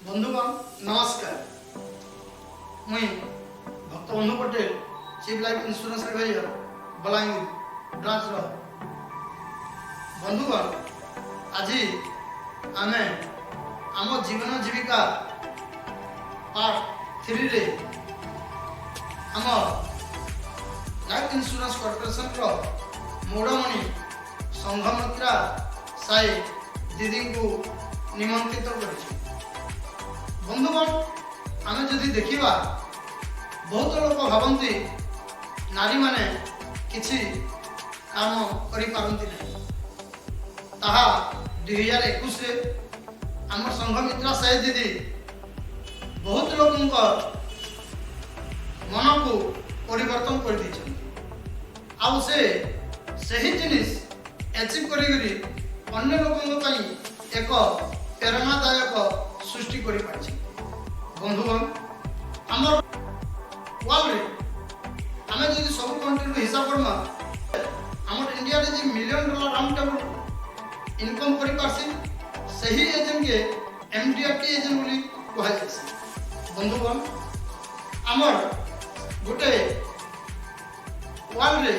बंधुगण नमस्कार। मुई Bhakta Bandhu Patel chief life insurance advisor Balangir branch रो। बंधुगण आज आम आम जीवन जीविका पार्ट 3 रे आम लाइफ इंश्योरेंस कॉर्पोरेशन रो मोड़मणि संघमित्रा साई दीदी को निमंत्रित कर। बंधुगण आम जदि देखा बहुत लोग भावती नारी माने किछि काम करि पारंती नहीं। ताहा 2021 रे आम संघमित्रा साई दीदी बहुत लोगों मन को परिवर्तन कर दी। आउ से सही जिनिस एचिव करी अन्य लोगों एक प्रेरणादायक सृष्टि कर पारछि। बंधुगण आमर वर्ल्ड रे आमे जदि सब कंट्री रो हिसाब करना आमर इंडिया रे जे $1 मिलियन राउंड टेबल इनकम करि पारछि सही एजेंट के एमडीआरटी एजेंट बोली कहा जायछि। बंधुगण आमर गोटे वर्ल्ड रे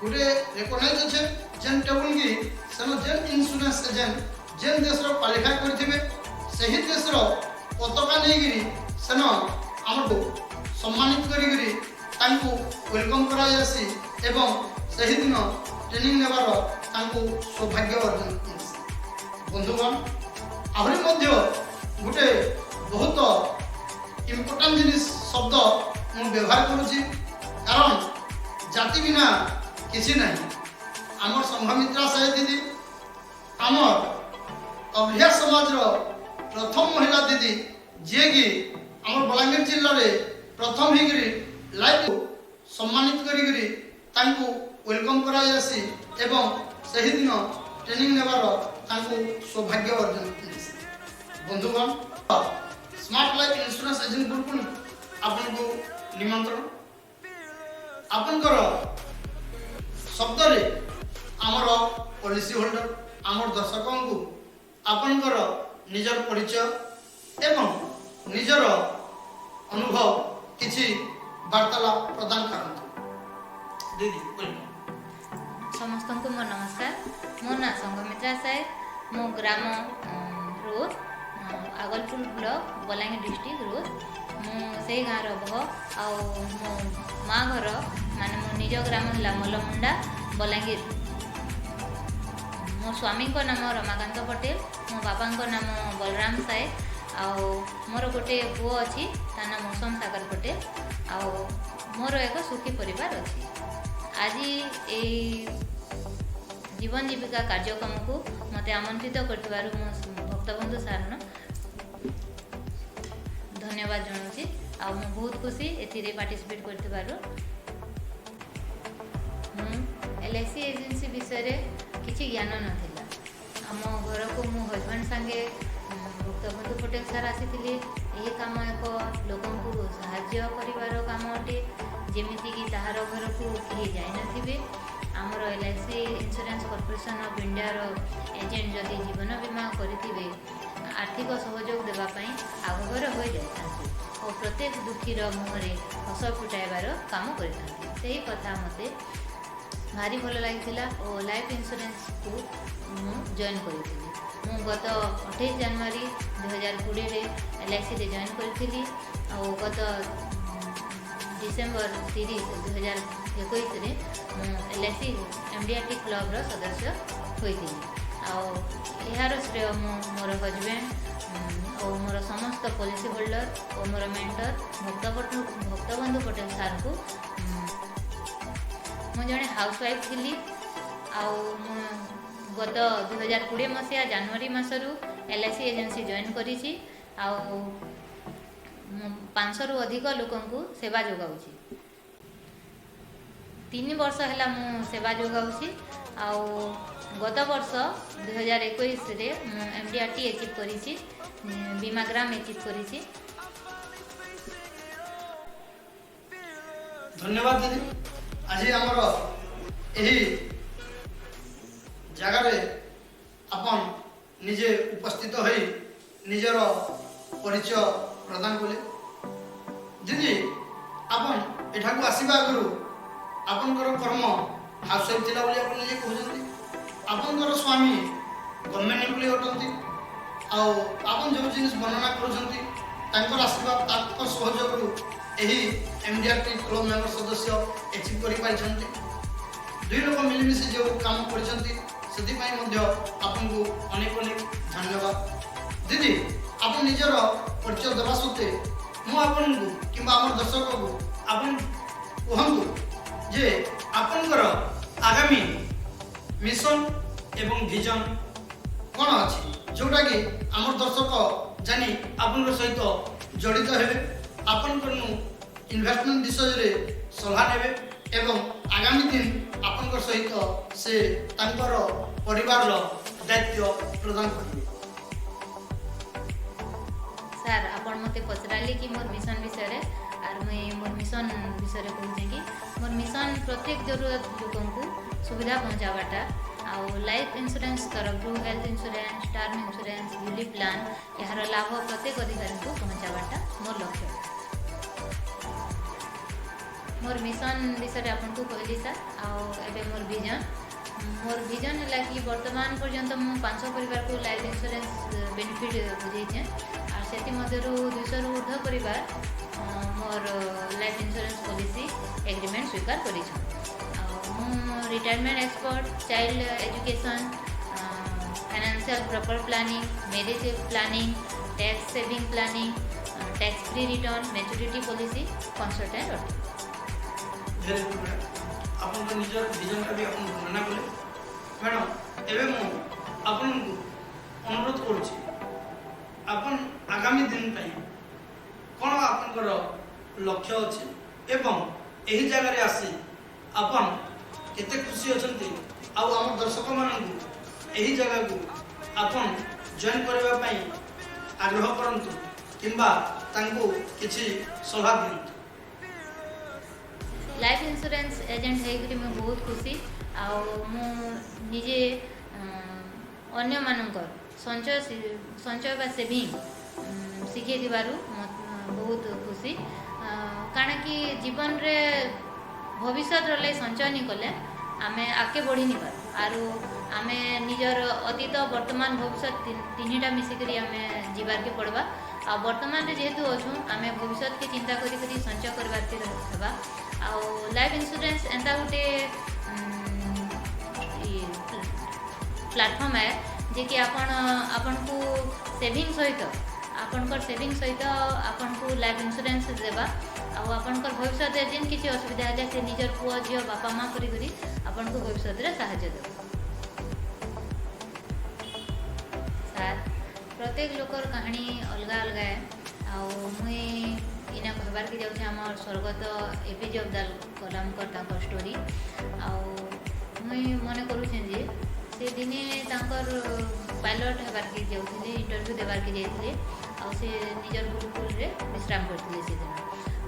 गोटे रिकॉग्नाइज अछि जेन टेबल की सेनो जेन इंश्योरेंस एजेंट जेन देश रो क्वालिफाई करथिबे सही देश रो पताका नेगिरी सेनो हमको सम्मानित करिगिरी तांको वेलकम करा जासी एवं सही दिन ट्रेनिंग नेबार तांको सौभाग्य अर्जन करछि। बंधुगण आहरी मध्य गोटे बहुत इम्पोर्टेंट जिनिस शब्द मु व्यवहार करूछि कारण जाति बिना किछि नहीं। आमर संघमित्रा साई दीदी आमर अभिया समाज रो प्रथम महिला दीदी जे कि आमर बलांगीर जिल्ला रे प्रथम हिगिरी लाइफ सम्मानित करिगिरी तांको वेलकम करा जासी एवं सही दिन ट्रेनिंग नेबार तांको सौभाग्य अर्जन करछि। बंधुगण smart life insurance agent group आपन को निमंत्रण आपनकर शब्द रे आमर पॉलिसी होल्डर आमर दर्शकों को आपनकर निजर परिचय एवं निजर अनुभव किछि वार्तालाप प्रदान करंतु। दीदी समस्त को मोर नमस्कार। मोर ना संघमित्रा साई मो ग्राम रोज आगलपुर ब्लॉक बलांगीर डिस्ट्रिक्ट रोज मो से गाँव रह आ मो माँ घर माने मो निज ग्राम है मलमुंडा बलांगीर। मो स्वामी को नाम रमाकांत पटेल मो बापा को नाम बलराम साई आउ मोर गोटे पुओ अच्छी ता नाम मौसम सागर पटेल आउ मोर एक सुखी परिवार अच्छी। आज ए जीवन जीविका कार्यक्रम को मते आमंत्रित कर भक्तबंधु सार धन्यवाद जनाऊँगी आ बहुत खुशी ए पार्टिसिपेट कर LIC एजेंसी विषय किसी ज्ञान नाला। आम घर को मो हजबैंड सांगे भक्तबंधु पटेल सार आसी यही काम एक लोक साहाय्य कर काम अटे जमीती कि ताहार घर को कहीं जाइनथिबे आमर LIC insurance corporation of India रो एजेंट जदि जीवन बीमा करिथिबे आर्थिक सहयोग देवाई आगभर हो जाती और प्रत्येक दुखीर मुहरे हस फुटाइबार काम करी कथा मते भारी भल लगी और लाइफ इंश्योरेंस को जॉइन करी। मु गत 28 जनवरी 2020 रे LIC रे जॉइन करी और गत डिसेम्बर 30 2021 रे LIC MDRT क्लब रो सदस्य होइथिली और यार श्रेय मोर हजबैंड और मोर समस्त पॉलिसी होल्डर और मोर मेंटर भक्तबंधु पटेल सार को मु जड़े हाउसवाइफ थी गत 2020 मसीहा जनवरी मसरू LIC एजेंसी जॉइन करी 500 रु अधिक लोकों को सेवा जोगाऊँगी। 3 वर्ष है मु सेवा जोगाऊँगी गत वर्ष 2021 रे MDRT एचिव करी बीमाग्राम एचिव करी। धन्यवाद दीदी। आज आमर यही जगार अपन निजे उपस्थित हो निजर ପରିଚୟ ପ୍ରଦାନ କଲେ। ଦିଦି ଆପଣ ଏଠାକୁ ଆସିବା ଆଗରୁ ଆପଣଙ୍କର କର୍ମ ହାଉସୱାଇଫ୍ ଥିଲା ବୋଲି ଆପଣ ନିଜେ କହୁଛନ୍ତି। ଆପଣଙ୍କର ସ୍ୱାମୀ ଗଭର୍ଣ୍ଣମେଣ୍ଟ ଏମ୍ପ୍ଲୟି ଅଟନ୍ତି। ଆଉ ଆପଣ ଯେଉଁ ଜିନିଷ ବର୍ଣ୍ଣନା କରୁଛନ୍ତି ତାଙ୍କର ଆଶୀର୍ବାଦ ତାଙ୍କ ସହଯୋଗରୁ ଏହି MDRT କ୍ଲବ ମେମ୍ବର ସଦସ୍ୟ ଆଚିଭ୍ କରିପାରିଛନ୍ତି। ଦୁଇ ଲୋକ ମିଳିମିଶି ଯେଉଁ କାମ କରିଛନ୍ତି ସେଥିପାଇଁ ମଧ୍ୟ ଆପଣଙ୍କୁ ଅନେକ ଅନେକ ଧନ୍ୟବାଦ। ଦିଦି ଆପଣ ନିଜର ପରିଚୟ ଦେବା ସତ୍ତ୍ୱେ ମୁଁ ଆପଣଙ୍କୁ କିମ୍ବା ଆମର ଦର୍ଶକଙ୍କୁ ଆପଣ କୁହନ୍ତୁ ଯେ ଆପଣଙ୍କର ଆଗାମୀ ମିଶନ ଏବଂ ଭିଜନ କ'ଣ ଅଛି, ଯେଉଁଟାକି ଆମର ଦର୍ଶକ ଜାଣି ଆପଣଙ୍କ ସହିତ ଜଡ଼ିତ ହେବେ, ଆପଣଙ୍କର ଇନଭେଷ୍ଟମେଣ୍ଟ ବିଷୟରେ ସଲାହ ନେବେ ଏବଂ ଆଗାମୀ ଦିନ ଆପଣଙ୍କ ସହିତ ସେ ତାଙ୍କର ପରିବାରର ଦାୟିତ୍ୱ ପ୍ରଦାନ କରିବେ। ସାର୍ ଆପଣ ମୋତେ ପଚରାଲେ କି ମୋର୍ ମିଶନ ବିଷୟରେ, ଆର୍ ମୁଇଁ ମୋର୍ ମିଶନ ବିଷୟରେ କହୁଛେ କି ମୋର୍ ମିଶନ ପ୍ରତ୍ୟେକ ଜରୁରତ ଲୋକଙ୍କୁ ସୁବିଧା ପହଞ୍ଚାବାଟା, ଆଉ ଲାଇଫ୍ ଇନ୍ସୁରାନ୍ସ ତରଫରୁ health insurance, term insurance, ULIP plan ଏହାର ଲାଭ ପ୍ରତ୍ୟେକ ଅଧିକାରୀଙ୍କୁ ପହଞ୍ଚାବାଟା ମୋର୍ ଲକ୍ଷ୍ୟ। मोर मिशन विषय आपको कहली सर आबे मोर विजन है कि वर्तमान पर्यंत मु 500 परिवार को लाइफ इंश्योरेंस बेनिफिट बुझे और से 200 रु ऊर्ध्व परिवार more life insurance policy agreement स्वीकार कर retirement expert, child education, financial proper planning, marriage planning, tax saving planning, tax free return, maturity policy consultant अटे। आपन निजर विजन का भी आपन वर्णना कले मैडम। एबे मु आपन अनुरोध करूची आपन आगामी दिन पई कोन आपनकर लक्ष्य अछि एवं एही जगह रे आसी आपन केते खुशी अछंती आ हम दर्शक मानन एही जगह को आपन जॉइन करबा पई आग्रह करंतु किंबा तांको किछि सलाह दियंतु। लाइफ इंश्योरेंस एजेंट है मैं बहुत खुशी निजे अन्य मानकर संचय बा सेविंग शिखे दिबारु बहुत खुशी कारण कि जीवन रे भविष्य रे संचय नहीं कले आमे आगे बढ़ी नहीं पार आरु आमे निजर अतीत वर्तमान भविष्य तीनटा मिसिकरी आमे जीवार के पड़वा आ वर्तमान रे जेहेतु अछु आमे भविष्य के चिंता करी करी संचय करबार के रहबा आ लाइफ इंश्योरेंस एंता गोटे प्लेटफॉर्म है जे कि आपन को सेविंग सहित आपनकर सेविंग सहित आपन को लाइफ इंश्योरेंस देबा आ आपनकर भविष्य रे जेन किछि असुविधा है से निजर पुआ जियो बापा माँ करी करी आपन को भविष्य रे सहायता देबा। सर प्रत्येक लोकर कहानी अलग अलग है आ मुई इना कहबार के जाऊँ आम स्वर्गत एपीजे अब्दुल कलाम तांकर स्टोरी मुई मन करुचे जे से दिने तांकर पायलट हेबार के जाऊँगे इंटरव्यू देबार के जाइए आ से निजर गुरुकुल रे विश्राम करते से दिन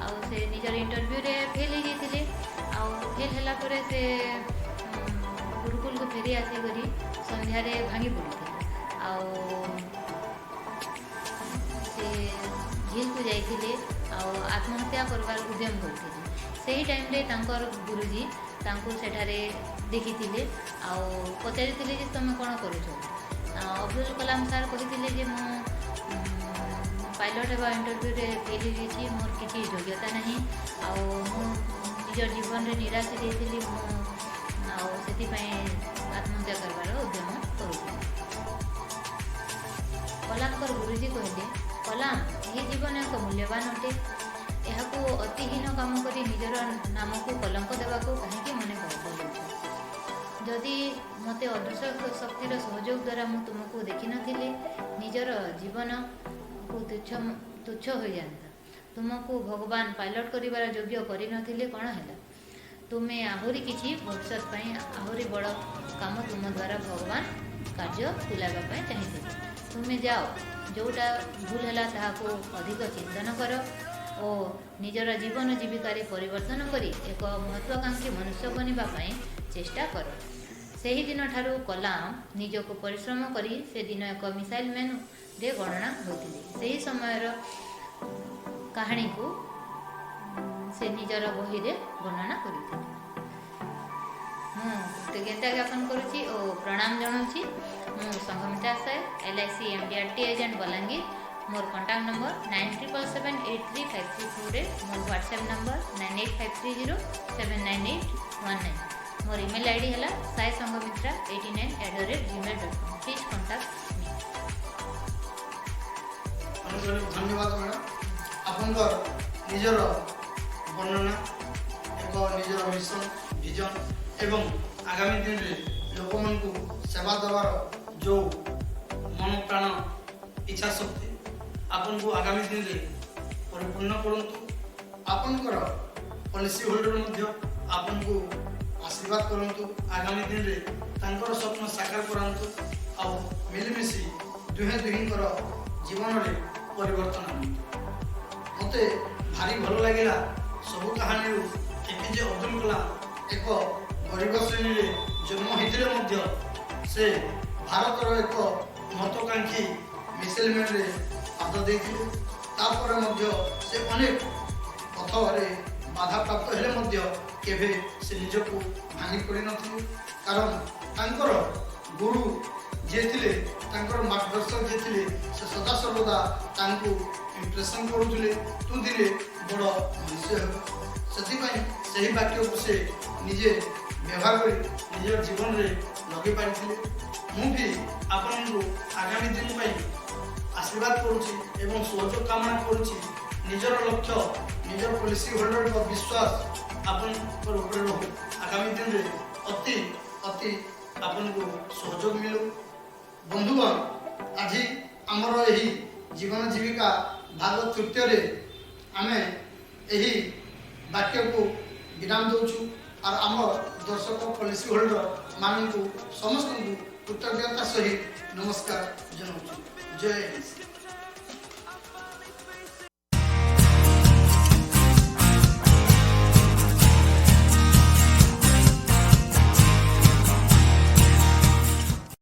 आ से निजर इंटरव्यू रे फेल हो जाते आ फेल होला परे से गुरुकुल को फेरी आसी करी संध्या रे भांगी पड़ते आ से झील को जाइए आत्महत्या करवार उद्यम करते से ही टाइम रे तांकर गुरुजी तांको सेठारे देखी पचारि जे तुम कौन करुच अब्दुल कलाम सार कही जे मु पायलट एवं इंटरव्यू रे फेल हो मोर किसी योग्यता नहीं निजर जीवन रे निराश हो आत्महत्या करवार उद्यम करुच। कलामकर गुरुजी कहले कलाम ये जीवन एक मूल्यवान अटे यह अतिहीन काम करी निजर नाम को कलंक देवा कहीं मन कर जदि मते अदृश्य शक्तिर सहयोग द्वारा मु तुमको देखी नथिले निजर जीवन को तुच्छ हो जाता तुमको भगवान पायलट करिवार योग्य करि नथिले कौन है तुम्हें आहरी किछि भविष्य आहरी बड़ काम तुम द्वारा भगवान कार्य तुलाइबा चाहिए तुम्हें जाओ जोटा भूल है ताको अधिक चिंतन कर और निजर जीवन जीविकार परिवर्तन करी एक महत्वाकांक्षी मनुष्य बनवाई चेष्टा कर। से ही दिन ठारू कलाम निजको परिश्रम करी से दिन एक मिसाइल मैन रे गणना होती। ସେହି ସମୟର କାହାଣୀକୁ ସେ ନିଜର ବହିରେ ବର୍ଣ୍ଣନା କରିଥିଲେ। ମୁଁ କୃତଜ୍ଞତା ଜ୍ଞାପନ କରୁଛି ଓ ପ୍ରଣାମ ଜଣାଉଛି। ମୁଁ Sanghamitra Sai, LIC MDRT agent Balangir. ମୋର କଣ୍ଟାକ୍ଟ ନମ୍ବର 9377835348, ମୋର ହ୍ୱାଟ୍ସଆପ୍ ନମ୍ବର 9853079819। ମୋର ଇମେଲ୍ ID ହେଲା saisanghamitra89@gmail.com। ପ୍ଲିଜ୍ କଣ୍ଟାକ୍ଟ ମି। ଧନ୍ୟବାଦ ମ୍ୟାଡ଼ାମ୍। ଆପଣଙ୍କର ନିଜର ବର୍ଣ୍ଣନା ଏକ ନିଜର ମିଶନ ଭିଜନ ଏବଂ ଆଗାମୀ ଦିନରେ ଲୋକମାନଙ୍କୁ ସେବା ଦେବାର ଯେଉଁ ମନ ପ୍ରାଣ ଇଚ୍ଛା ଶକ୍ତି ଆପଣଙ୍କୁ ଆଗାମୀ ଦିନରେ ପରିପୂର୍ଣ୍ଣ କରନ୍ତୁ। ଆପଣଙ୍କର ପଲିସି ହୋଲ୍ଡର ମଧ୍ୟ ଆପଣଙ୍କୁ ଆଶୀର୍ବାଦ କରନ୍ତୁ। ଆଗାମୀ ଦିନରେ ତାଙ୍କର ସ୍ୱପ୍ନ ସାକାର କରାନ୍ତୁ ଆଉ ମିଳିମିଶି ଦୁହିଁଙ୍କର ଜୀବନରେ ପରିବର୍ତ୍ତନ ଆଣନ୍ତୁ। ମୋତେ ଭାରି ଭଲ ଲାଗିଲା ସବୁ କାହାଣୀରୁ APJ ଅବଦୁଲ କଲାମ ଏକ ଗରିବ ଶ୍ରେଣୀରେ ଜନ୍ମ ହୋଇଥିଲେ ମଧ୍ୟ ସେ ଭାରତର ଏକ ମହତ୍ୱାକାଂକ୍ଷୀ ମିସେଲମେନ୍ରେ ପାଦ ଦେଇଥିଲେ। ତାପରେ ମଧ୍ୟ ସେ ଅନେକ ପଥରେ ବାଧାପ୍ରାପ୍ତ ହେଲେ ମଧ୍ୟ କେବେ ସେ ନିଜକୁ ଭାଙ୍ଗି ପଡ଼ିନଥିଲେ। କାରଣ ତାଙ୍କର ଗୁରୁ ଯିଏ ଥିଲେ, ତାଙ୍କର ମାର୍ଗଦର୍ଶକ ଯିଏ ଥିଲେ, ସେ ସଦାସର୍ବଦା ତାଙ୍କୁ ଇମ୍ପ୍ରେସନ୍ କରୁଥିଲେ ତୁ ଦିନେ ବଡ଼ ମନୁଷ୍ୟ ହେବ। ସେଥିପାଇଁ ସେହି ବାକ୍ୟକୁ ସେ ନିଜେ ବ୍ୟବହାର କରି ନିଜର ଜୀବନରେ ଲଗେଇ ପାରିଥିଲେ। ମୁଁ ବି ଆପଣଙ୍କୁ ଆଗାମୀ ଦିନ ପାଇଁ ଆଶୀର୍ବାଦ କରୁଛି ଏବଂ ସହଯୋଗ କାମନା କରୁଛି। ନିଜର ଲକ୍ଷ୍ୟ, ନିଜର ପଲିସି ହୋଲ୍ଡରଙ୍କ ବିଶ୍ୱାସ ଆପଣଙ୍କର ଉପରେ ରହୁ। ଆଗାମୀ ଦିନରେ ଅତି ଆପଣଙ୍କୁ ସହଯୋଗ ମିଳୁ। ବନ୍ଧୁଗଣ, ଆଜି ଆମର ଏହି ଜୀବନ ଜୀବିକା ଭାଗ ତୃତୀୟରେ ଆମେ ଏହି ବାକ୍ୟକୁ ବିରାମ ଦେଉଛୁ। আর আমার দর্শক পলিসি হোল্ডর মানুষ সমস্ত কৃতজ্ঞতা সহিত নমস্কার জানাচ্ছি। জয় হিন্দ।